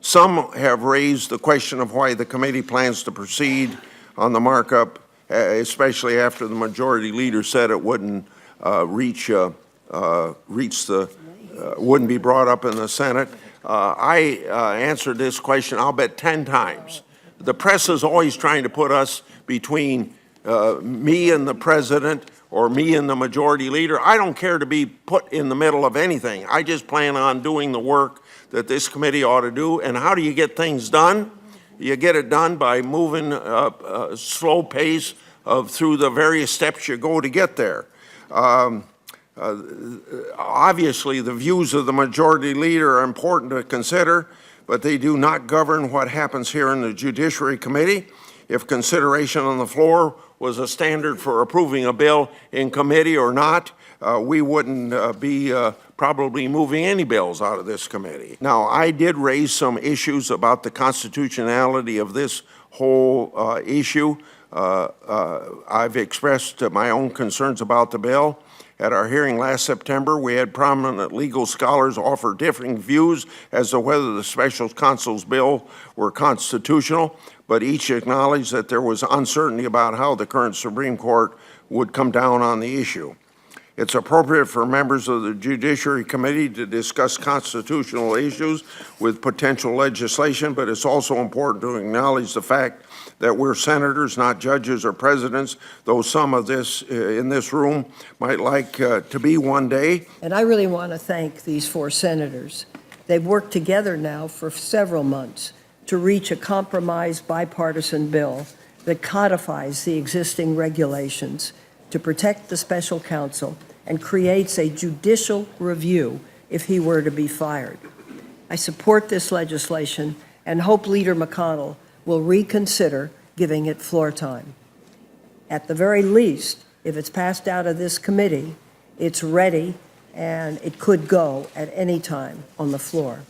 Some have raised the question of why the committee plans to proceed on the markup, especially after the majority leader said it wouldn't wouldn't be brought up in the Senate. I answered this question, I'll bet 10 times. The press is always trying to put us between me and the president or me and the majority leader. I don't care to be put in the middle of anything. I just plan on doing the work that this committee ought to do. And how do you get things done? You get it done by moving a slow pace through the various steps you go to get there. Obviously, the views of the majority leader are important to consider, but they do not govern what happens here in the Judiciary Committee. If consideration on the floor was a standard for approving a bill in committee or not, we wouldn't be probably moving any bills out of this committee. Now, I did raise some issues about the constitutionality of this whole issue. I've expressed my own concerns about the bill. At our hearing last September, we had prominent legal scholars offer differing views as to whether the special counsel's bill were constitutional, but each acknowledged that there was uncertainty about how the current Supreme Court would come down on the issue. It's appropriate for members of the Judiciary Committee to discuss constitutional issues with potential legislation, but it's also important to acknowledge the fact that we're senators, not judges or presidents, though some of this in this room might like to be one day. And I really want to thank these 4 senators. They've worked together now for several months to reach a compromised bipartisan bill that codifies the existing regulations to protect the special counsel and creates a judicial review if he were to be fired. I support this legislation and hope Leader McConnell will reconsider giving it floor time. At the very least, if it's passed out of this committee, it's ready and it could go at any time on the floor.